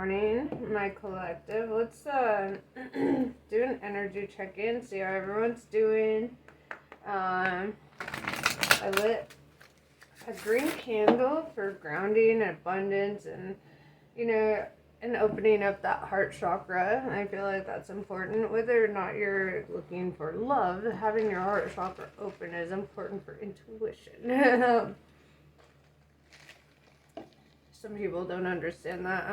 morning, my collective. Let's do an energy check-in, see how everyone's doing. I lit a green candle for grounding and abundance and, and opening up that heart chakra. I feel like that's important. Whether or not you're looking for love, having your heart chakra open is important for intuition. Some people don't understand that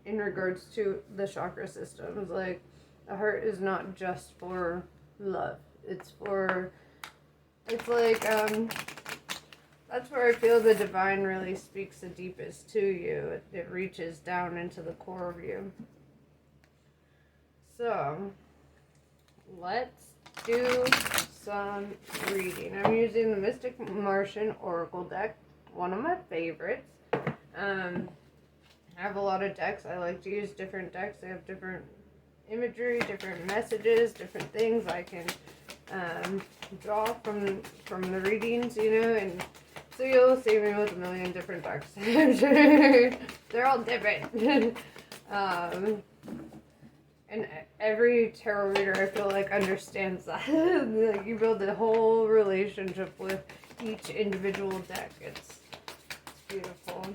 in regards to the chakra systems. Like, the heart is not just for love. It's like, that's where I feel the divine really speaks the deepest to you. It reaches down into the core of you. So, let's do some reading. I'm using the Mystic Martian Oracle deck, one of my favorites. I have a lot of decks. I like to use different decks. They have different imagery, different messages, different things I can draw from the readings, and so you'll see me with a million different decks. They're all different. And every tarot reader, I feel like, understands that. Like, you build a whole relationship with each individual deck. It's beautiful.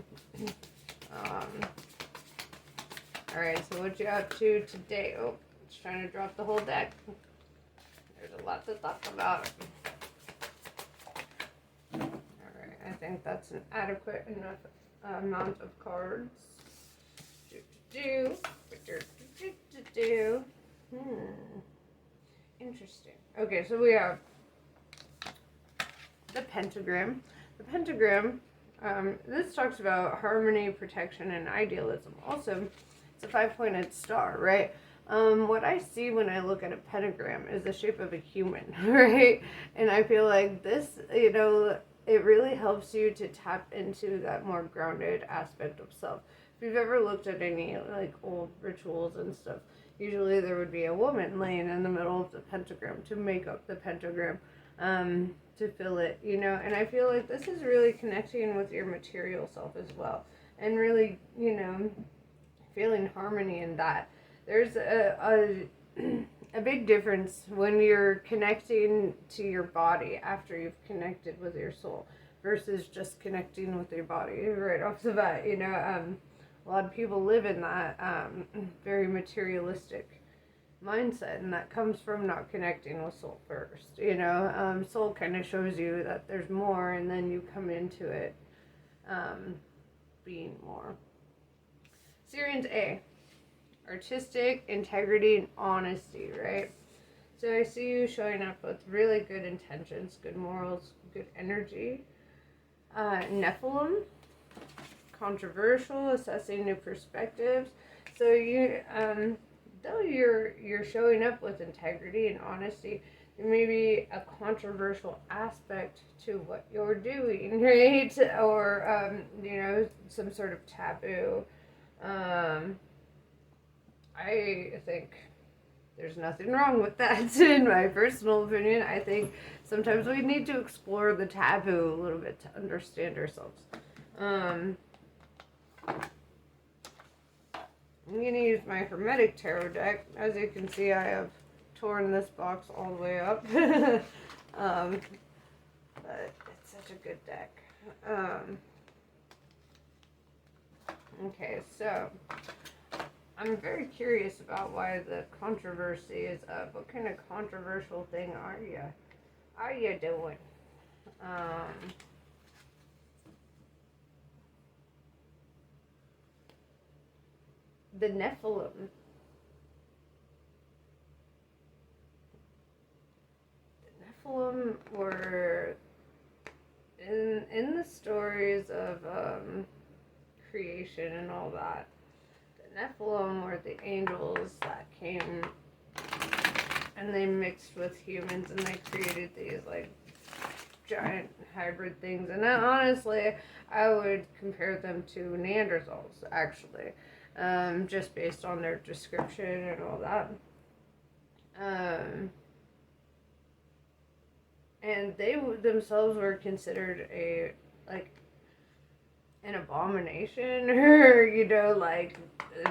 Alright, so what you up to today? Oh, just trying to drop the whole deck. There's a lot to talk about. Alright, I think that's an adequate enough amount of cards. Interesting. Okay, so we have the pentagram. The pentagram, this talks about harmony, protection, and idealism. Also, it's a 5-pointed star, right? What I see when I look at a pentagram is the shape of a human, right? And I feel like this, it really helps you to tap into that more grounded aspect of self. If you've ever looked at any, like, old rituals and stuff, usually there would be a woman laying in the middle of the pentagram to make up the pentagram, to fill it, and I feel like this is really connecting with your material self as well, and really, feeling harmony in that. There's a big difference when you're connecting to your body after you've connected with your soul versus just connecting with your body right off the bat. A lot of people live in that very materialistic mindset, and that comes from not connecting with soul first. Soul kind of shows you that there's more, and then you come into it being more. Sirians A, artistic integrity and honesty, right? So I see you showing up with really good intentions, good morals, good energy. Nephilim, controversial, assessing new perspectives. So you, though you're showing up with integrity and honesty, there may be a controversial aspect to what you're doing, right? Or some sort of taboo. I think there's nothing wrong with that, in my personal opinion. I think sometimes we need to explore the taboo a little bit to understand ourselves. I'm going to use my Hermetic Tarot deck. As you can see, I have torn this box all the way up. But it's such a good deck. Okay, so I'm very curious about why the controversy is up. What kind of controversial thing are you doing? The Nephilim. The Nephilim were in the stories of creation and all that. The Nephilim were the angels that came and they mixed with humans and they created these like giant hybrid things. And honestly, I would compare them to Neanderthals, actually. Just based on their description and all that. And they themselves were considered an abomination, or,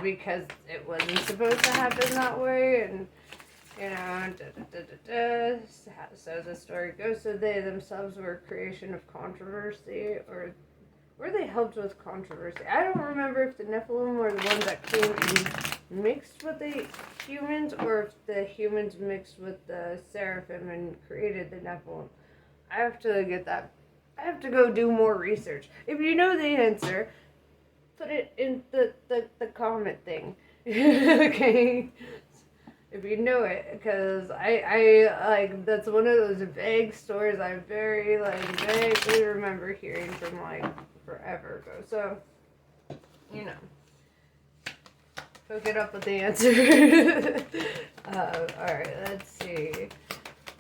because it wasn't supposed to happen that way, and you know, so the story goes. So they themselves were a creation of controversy, or were they helped with controversy? I don't remember if the Nephilim were the ones that came and mixed with the humans, or if the humans mixed with the Seraphim and created the Nephilim. I have to get that. I have to go do more research. If you know the answer, put it in the comment thing. Okay? If you know it, because I like, that's one of those vague stories I very vaguely remember hearing from like forever ago. So, you know, hook it up with the answer. Alright, let's see.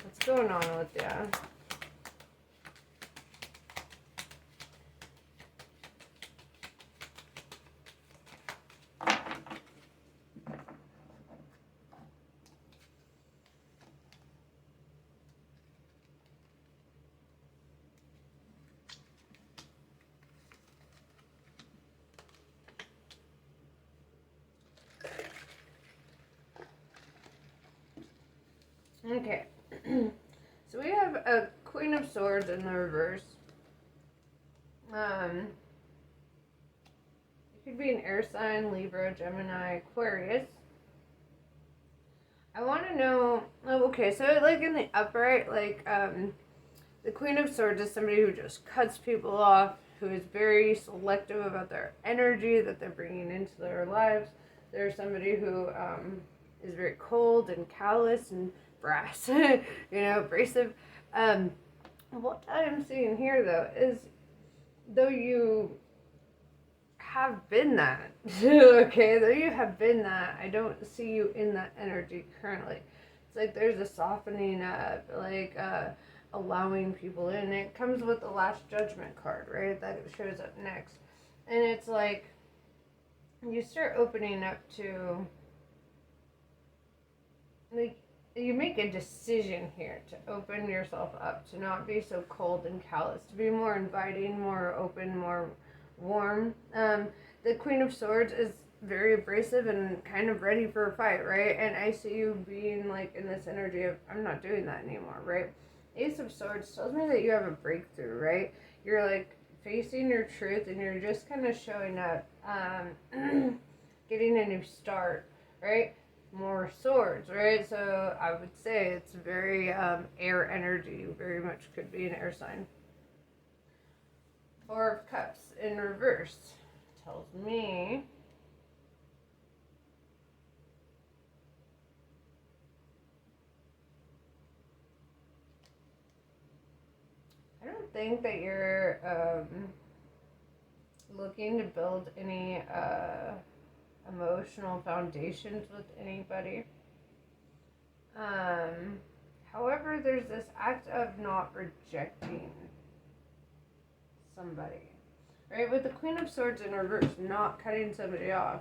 What's going on with ya? Okay, so we have a Queen of Swords in the reverse. It could be an air sign, Libra, Gemini, Aquarius. I want to know, okay, so like in the upright, like, the Queen of Swords is somebody who just cuts people off, who is very selective about their energy that they're bringing into their lives. They're somebody who, is very cold and callous and brass, you know, abrasive. What I'm seeing here, though, is though you have been that, okay, though you have been that, I don't see you in that energy currently. It's like there's a softening up, like, allowing people in. It comes with the Last Judgment card, right, that shows up next. And it's like, you start opening up to, like, you make a decision here to open yourself up, to not be so cold and callous, to be more inviting, more open, more warm. The Queen of Swords is very abrasive and kind of ready for a fight, right? And I see you being like in this energy of, I'm not doing that anymore, right? Ace of Swords tells me that you have a breakthrough, right? You're like facing your truth and you're just kind of showing up, getting a new start, right? More swords, right? So I would say it's very air energy, very much could be an air sign. Four of Cups in reverse tells me I don't think that you're looking to build any emotional foundations with anybody. However, there's this act of not rejecting somebody, right? With the Queen of Swords in reverse, not cutting somebody off.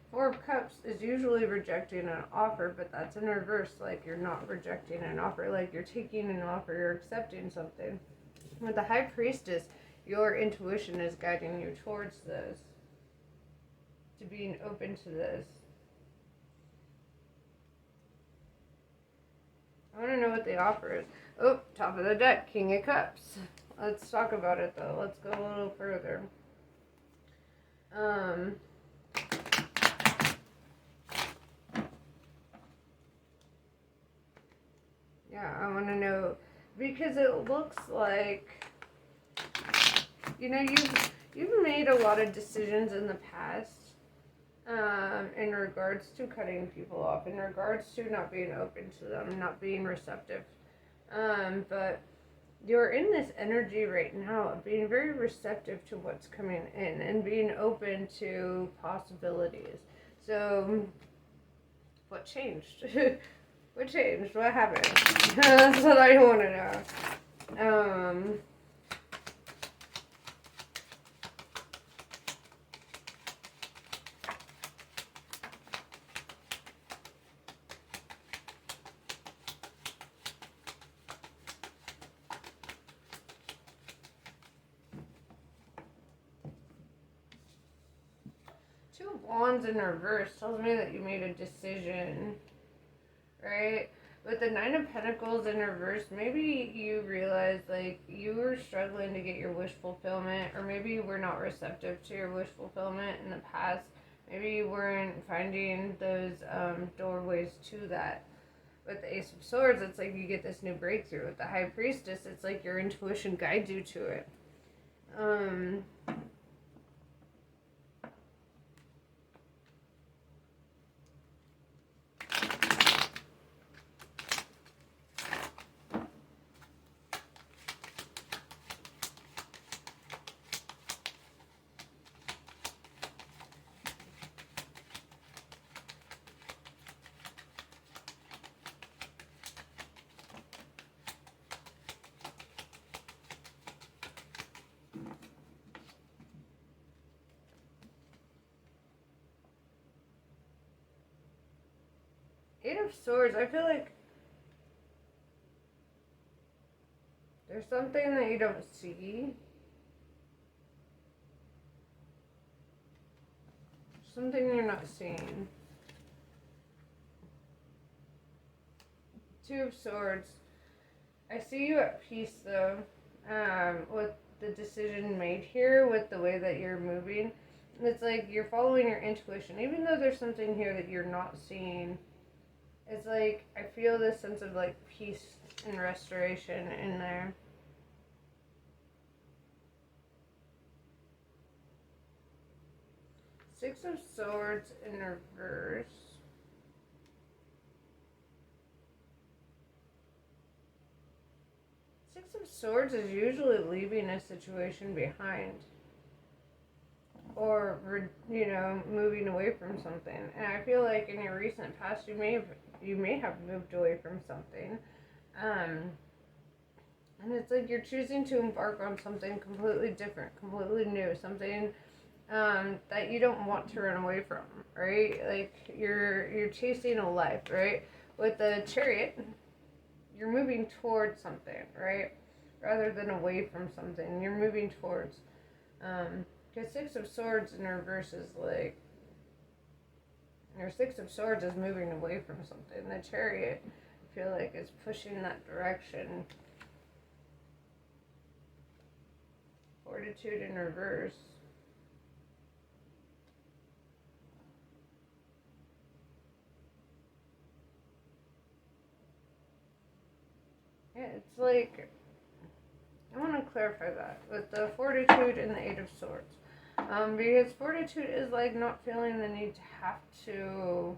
Four of Cups is usually rejecting an offer, but that's in reverse, like you're not rejecting an offer, like you're taking an offer, you're accepting something. With the High Priestess, your intuition is guiding you towards this, to being open to this. I want to know what the offer is. Oh, top of the deck, King of Cups. Let's talk about it, though. Let's go a little further. Yeah, I want to know, because it looks like, you know, you've made a lot of decisions in the past, in regards to cutting people off, in regards to not being open to them, not being receptive. But you're in this energy right now of being very receptive to what's coming in and being open to possibilities. So, what changed? What changed? What happened? That's what I want to know. Two of Wands in reverse tells me that you made a decision, right? With the Nine of Pentacles in reverse, maybe you realize like you were struggling to get your wish fulfillment, or maybe you were not receptive to your wish fulfillment in the past. Maybe you weren't finding those doorways to that. With the Ace of Swords, it's like you get this new breakthrough. With the High Priestess, it's like your intuition guides you to it. Eight of Swords, I feel like there's something that you don't see. Something you're not seeing. Two of Swords. I see you at peace though, with the decision made here, with the way that you're moving. It's like you're following your intuition, even though there's something here that you're not seeing. It's like I feel this sense of like peace and restoration in there. Six of Swords in reverse. Six of Swords is usually leaving a situation behind, or moving away from something. And I feel like in your recent past, you may have moved away from something, and it's like you're choosing to embark on something completely different, completely new, something that you don't want to run away from, right? Like you're chasing a life, right? With the Chariot, you're moving towards something, right? Rather than away from something, you're moving towards. Because Six of Swords in reverse is like, your Six of Swords is moving away from something. The Chariot, I feel like, is pushing that direction. Fortitude in reverse. Yeah, it's like, I want to clarify that with the Fortitude and the Eight of Swords. Because Fortitude is like not feeling the need to have to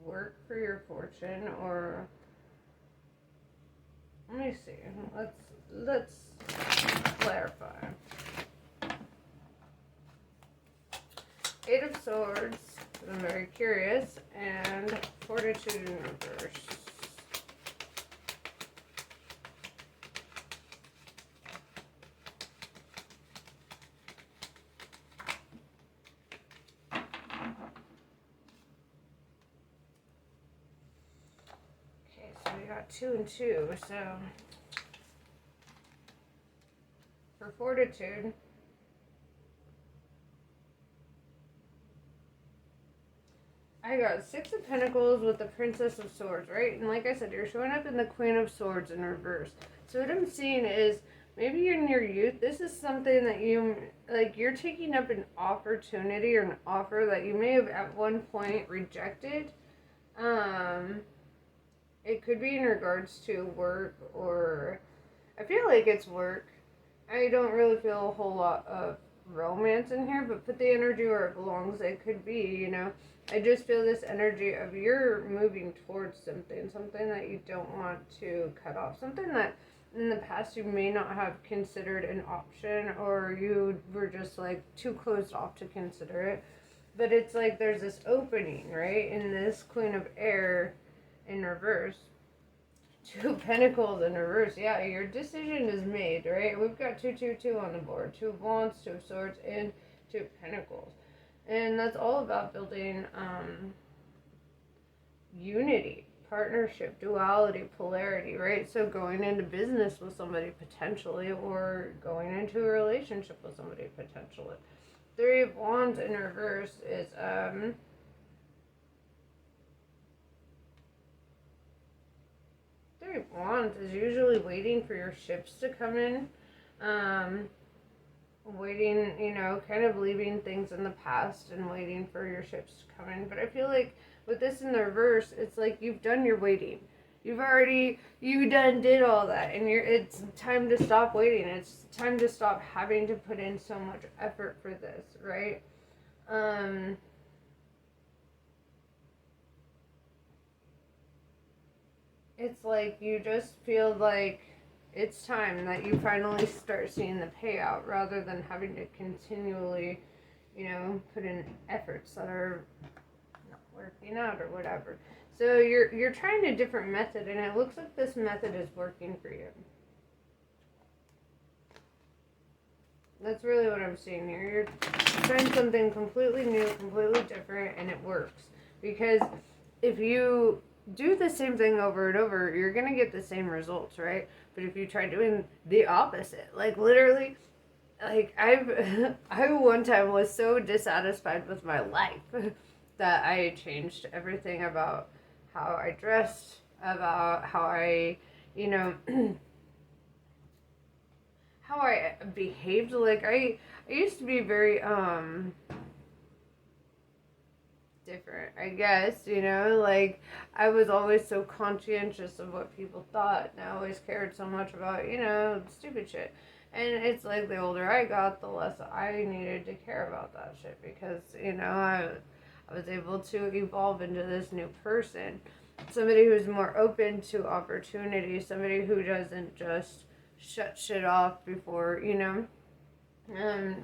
work for your fortune, or let me see. Let's clarify. Eight of Swords, I'm very curious, and Fortitude in reverse. We got 2 and 2, so for Fortitude, I got Six of Pentacles with the Princess of Swords, right? And like I said, you're showing up in the Queen of Swords in reverse. So what I'm seeing is maybe in your youth, this is something that you're taking up an opportunity or an offer that you may have at one point rejected. It could be in regards to work, or I feel like it's work. I don't really feel a whole lot of romance in here, but put the energy where it belongs. It could be, I just feel this energy of you're moving towards something that you don't want to cut off, something that in the past you may not have considered an option, or you were just like too closed off to consider it. But it's like there's this opening, right? In this Queen of Air in reverse. Two of Pentacles in reverse. Yeah, your decision is made, right? We've got 2 on the board. Two of Wands, Two of Swords, and Two of Pentacles. And that's all about building unity, partnership, duality, polarity, right? So going into business with somebody potentially, or going into a relationship with somebody potentially. Three of Wands in reverse is, Three of Wands is usually waiting for your ships to come in. Waiting, kind of leaving things in the past and waiting for your ships to come in. But I feel like with this in the reverse, it's like you've done your waiting. You done did all that, and it's time to stop waiting. It's time to stop having to put in so much effort for this, right? It's like you just feel like it's time that you finally start seeing the payout rather than having to continually, put in efforts that are not working out or whatever. So you're trying a different method, and it looks like this method is working for you. That's really what I'm seeing here. You're trying something completely new, completely different, and it works. Because if you do the same thing over and over, you're going to get the same results, right? But if you try doing the opposite, like literally, like I one time was so dissatisfied with my life that I changed everything about how I dressed, about how I, how I behaved. Like I used to be very different, I guess, like I was always so conscientious of what people thought, and I always cared so much about, stupid shit. And it's like the older I got, the less I needed to care about that shit because, I was able to evolve into this new person. Somebody who's more open to opportunity, somebody who doesn't just shut shit off before,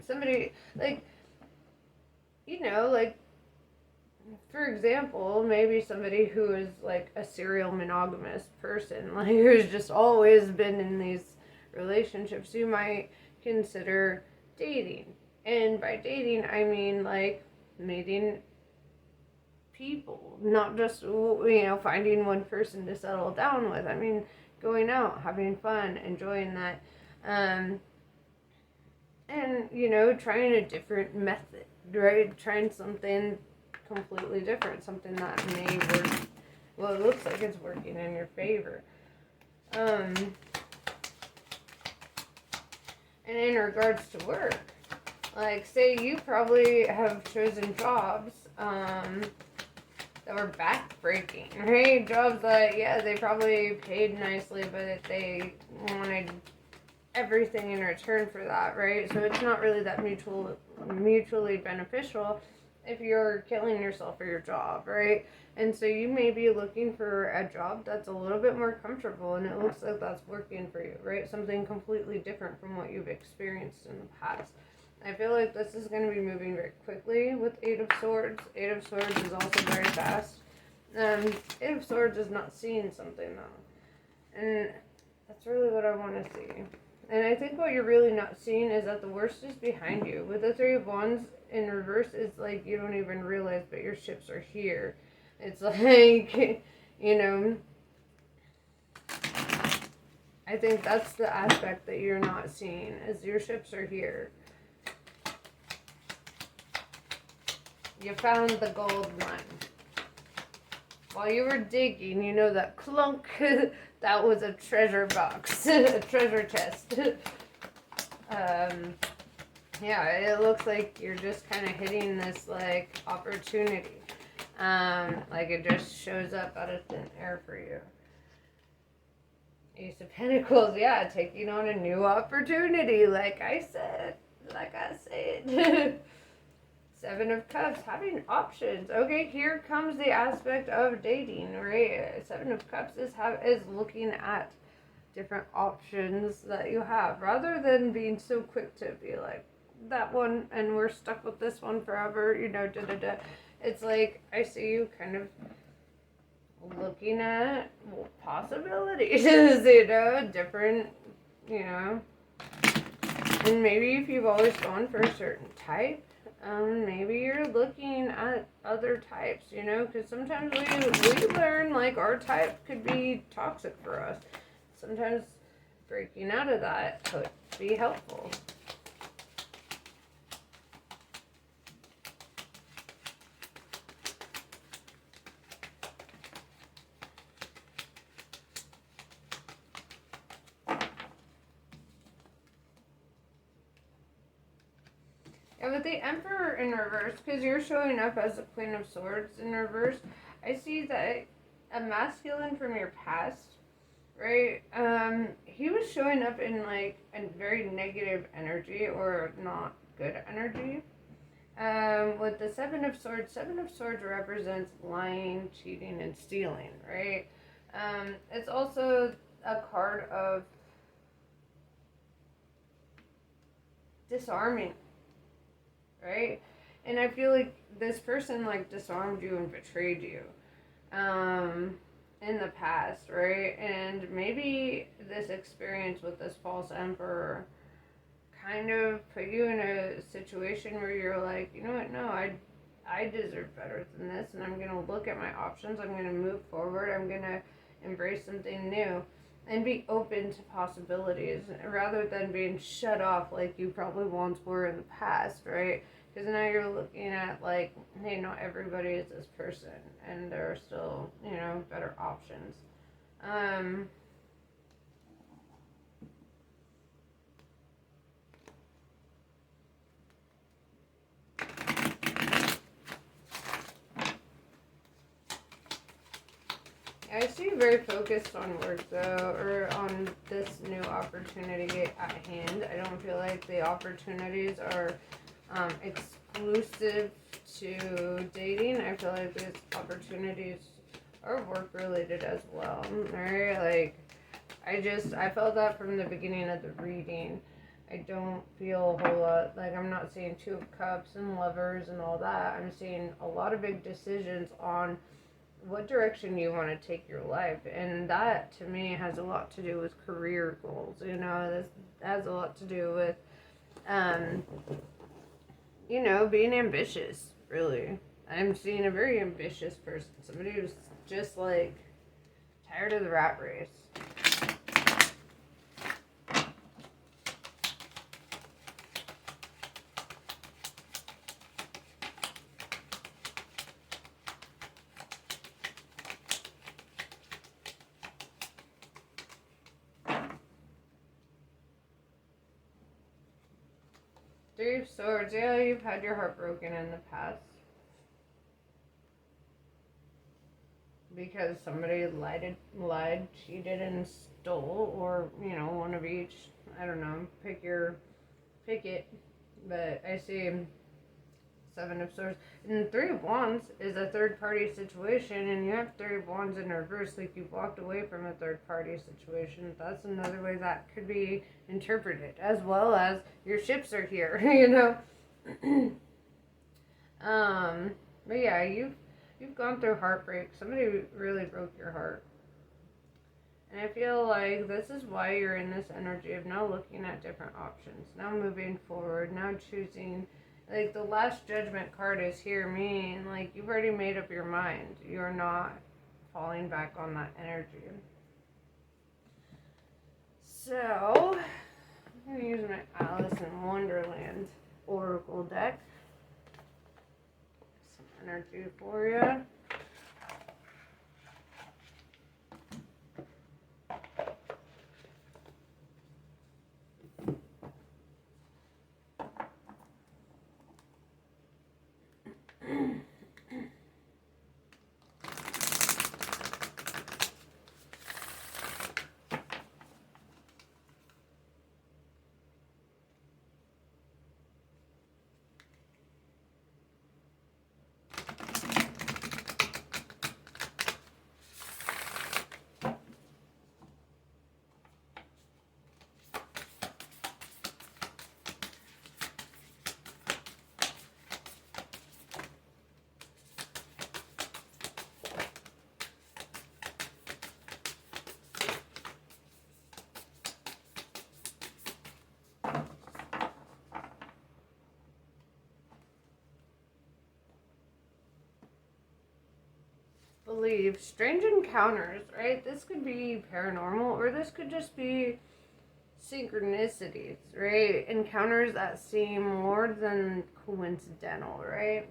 somebody like, like for example, maybe somebody who is like a serial monogamous person, like who's just always been in these relationships, you might consider dating. And by dating, I mean like meeting people, not just, finding one person to settle down with. I mean, going out, having fun, enjoying that. And, trying a different method, right? Trying something completely different, something that may work. Well, it looks like it's working in your favor. And in regards to work, like say you probably have chosen jobs that were backbreaking, right? Jobs that, yeah, they probably paid nicely, but they wanted everything in return for that, right? So it's not really that mutually beneficial if you're killing yourself for your job, right? And so you may be looking for a job that's a little bit more comfortable, and it looks like that's working for you, right? Something completely different from what you've experienced in the past. I feel like this is going to be moving very quickly with Eight of Swords. Eight of Swords is also very fast. Eight of Swords is not seeing something though. And that's really what I want to see. And I think what you're really not seeing is that the worst is behind you. With the Three of Wands in reverse, it's like you don't even realize, but your ships are here. It's like, I think that's the aspect that you're not seeing, is your ships are here. You found the gold mine. While you were digging, that clunk, that was a treasure box, a treasure chest. Yeah, it looks like you're just kind of hitting this, like, opportunity. Like it just shows up out of thin air for you. Ace of Pentacles, yeah, taking on a new opportunity, like I said. Seven of Cups, having options. Okay, here comes the aspect of dating, right? Seven of Cups is looking at different options that you have, rather than being so quick to be like, that one, and we're stuck with this one forever, It's like, I see you kind of looking at possibilities, different, and maybe if you've always gone for a certain type, maybe you're looking at other types, because sometimes we learn, like, our type could be toxic for us. Sometimes breaking out of that could be helpful. And with the Emperor in reverse, because you're showing up as the Queen of Swords in reverse, I see that a masculine from your past, right? He was showing up in like a very negative energy or not good energy. With the Seven of Swords represents lying, cheating, and stealing, right? It's also a card of disarming, right? And I feel like this person like disarmed you and betrayed you in the past, right? And maybe this experience with this false emperor kind of put you in a situation where you're like, you know what, no, I deserve better than this, and I'm going to look at my options, I'm going to move forward, I'm going to embrace something new and be open to possibilities rather than being shut off like you probably once were in the past, right? Because now you're looking at like, hey, not everybody is this person, and there are still, you know, better options. I see you very focused on work though, or on this new opportunity at hand. I don't feel like the opportunities are exclusive to dating. I feel like these opportunities are work related as well. Right? Like, I felt that from the beginning of the reading. I don't feel a whole lot, like I'm not seeing Two of Cups and Lovers and all that. I'm seeing a lot of big decisions on what direction you want to take your life, and that to me has a lot to do with career goals. You know, this has a lot to do with you know, being ambitious, really. I'm seeing a very ambitious person, somebody who's just like tired of the rat race. Three of Swords. Yeah, you've had your heart broken in the past because somebody lied, cheated, and stole, or you know, one of each. I don't know. Pick it. But I see Seven of Swords. And Three of Wands is a third party situation, and you have Three of Wands in reverse, like you walked away from a third party situation. That's another way that could be interpreted, as well as your ships are here, you know. But yeah, you've gone through heartbreak. Somebody really broke your heart. And I feel like this is why you're in this energy of now looking at different options, now moving forward, now choosing. Like the Last Judgment card is here, meaning like you've already made up your mind. You're not falling back on that energy. So, I'm going to use my Alice in Wonderland Oracle deck. Some energy for you. Believe strange encounters, right? This could be paranormal, or this could just be synchronicities, right? Encounters that seem more than coincidental, right?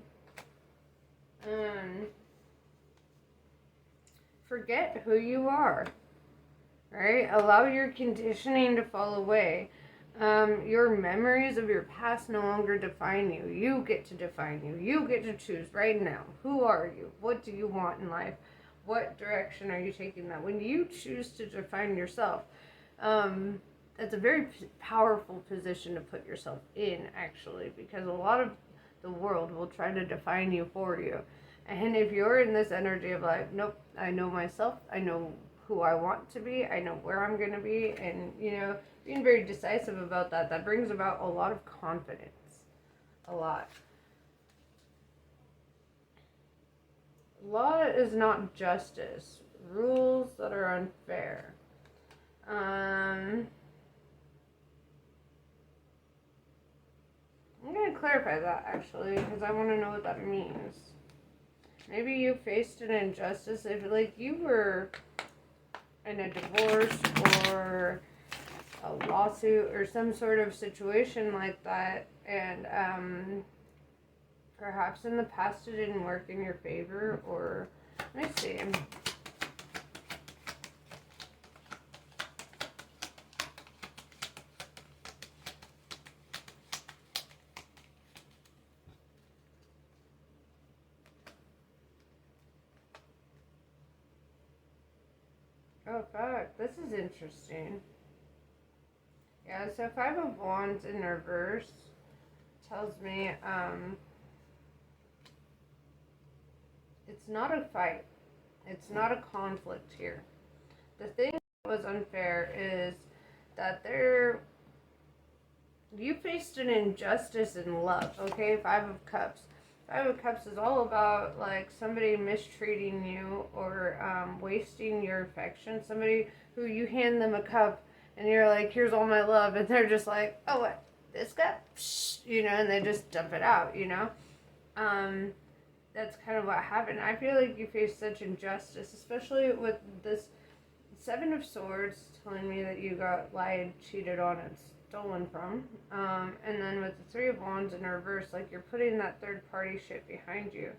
Forget who you are, right? Allow your conditioning to fall away. Your memories of your past no longer define you. You get to define you. You get to choose right now. Who are you? What do you want in life? What direction are you taking that? When you choose to define yourself, that's a very powerful position to put yourself in, actually, because a lot of the world will try to define you for you. And if you're in this energy of like, nope, I know myself, I know who I want to be, I know where I'm going to be, and, being very decisive about that, that brings about a lot of confidence. A lot. Law is not justice. Rules that are unfair. I'm going to clarify that, actually, because I want to know what that means. Maybe you faced an injustice if, like, you were in a divorce or a lawsuit or some sort of situation like that, and perhaps in the past it didn't work in your favor, or let me see. Oh fuck, this is interesting. Yeah, so Five of Wands in reverse tells me it's not a fight. It's not a conflict here. The thing that was unfair is that you faced an injustice in love, okay? Five of Cups. Five of Cups is all about, like, somebody mistreating you or wasting your affection. Somebody who you hand them a cup and you're like, here's all my love. And they're just like, oh, what? This cup? Psh, and they just dump it out, That's kind of what happened. I feel like you faced such injustice, especially with this Seven of Swords telling me that you got lied, cheated on, and stolen from. And then with the Three of Wands in reverse, like you're putting that third party shit behind you.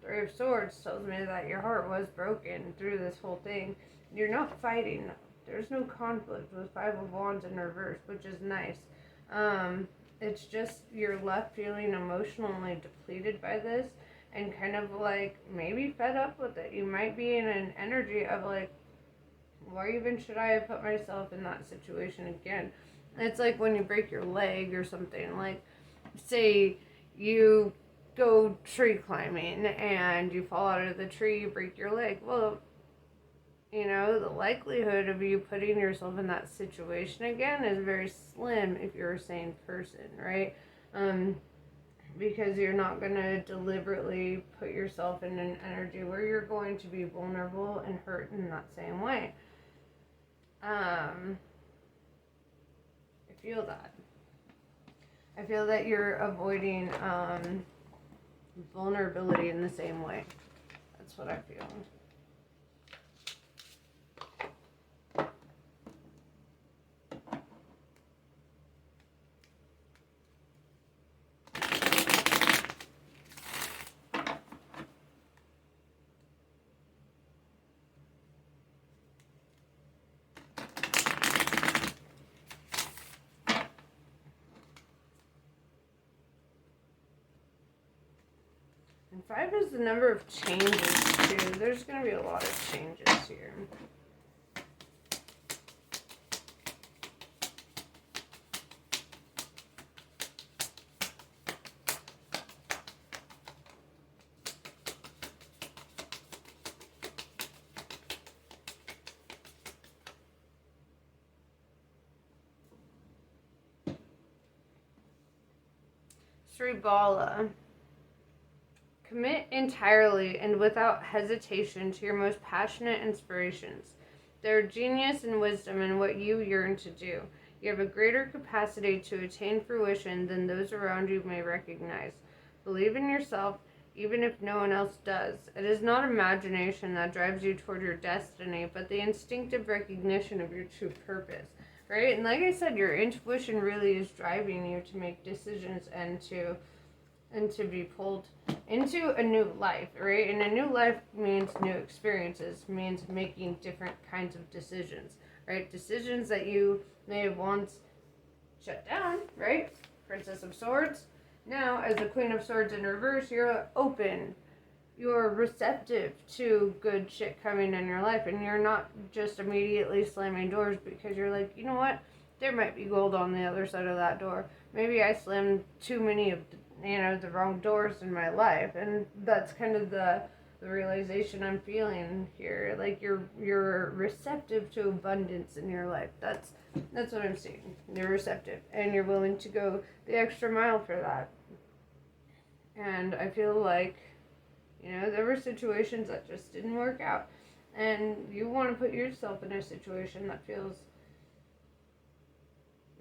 Three of Swords tells me that your heart was broken through this whole thing. You're not fighting. There's no conflict with Five of Wands in reverse, which is nice. It's just you're left feeling emotionally depleted by this and kind of like maybe fed up with it. You might be in an energy of like, why even should I have put myself in that situation again? It's like when you break your leg or something. Like, say you go tree climbing and you fall out of the tree, you break your leg. Well, the likelihood of you putting yourself in that situation again is very slim if you're a sane person, right? Because you're not going to deliberately put yourself in an energy where you're going to be vulnerable and hurt in that same way. I feel that. I feel that you're avoiding vulnerability in the same way. That's what I feel. And 5 is the number of changes, too. There's going to be a lot of changes here. Sri Bala. Commit entirely and without hesitation to your most passionate inspirations. There are genius and wisdom in what you yearn to do. You have a greater capacity to attain fruition than those around you may recognize. Believe in yourself, even if no one else does. It is not imagination that drives you toward your destiny, but the instinctive recognition of your true purpose. Right? And like I said, your intuition really is driving you to make decisions and to be pulled into a new life, right? And a new life means new experiences, means making different kinds of decisions, right? Decisions that you may have once shut down, right? Princess of Swords. Now, as the Queen of Swords in reverse, you're open. You're receptive to good shit coming in your life, and you're not just immediately slamming doors because you're like, you know what? There might be gold on the other side of that door. Maybe I slammed too many of the wrong doors in my life, and that's kind of the realization I'm feeling here. Like you're receptive to abundance in your life. That's what I'm seeing. You're receptive, and you're willing to go the extra mile for that. And I feel like, there were situations that just didn't work out, and you want to put yourself in a situation that feels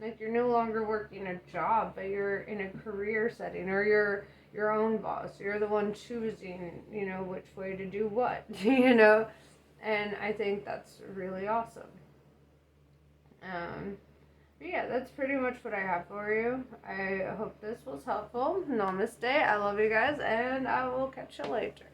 like you're no longer working a job, but you're in a career setting, or you're your own boss. You're the one choosing, which way to do what, and I think that's really awesome. But yeah, that's pretty much what I have for you. I hope this was helpful. Namaste. I love you guys, and I will catch you later.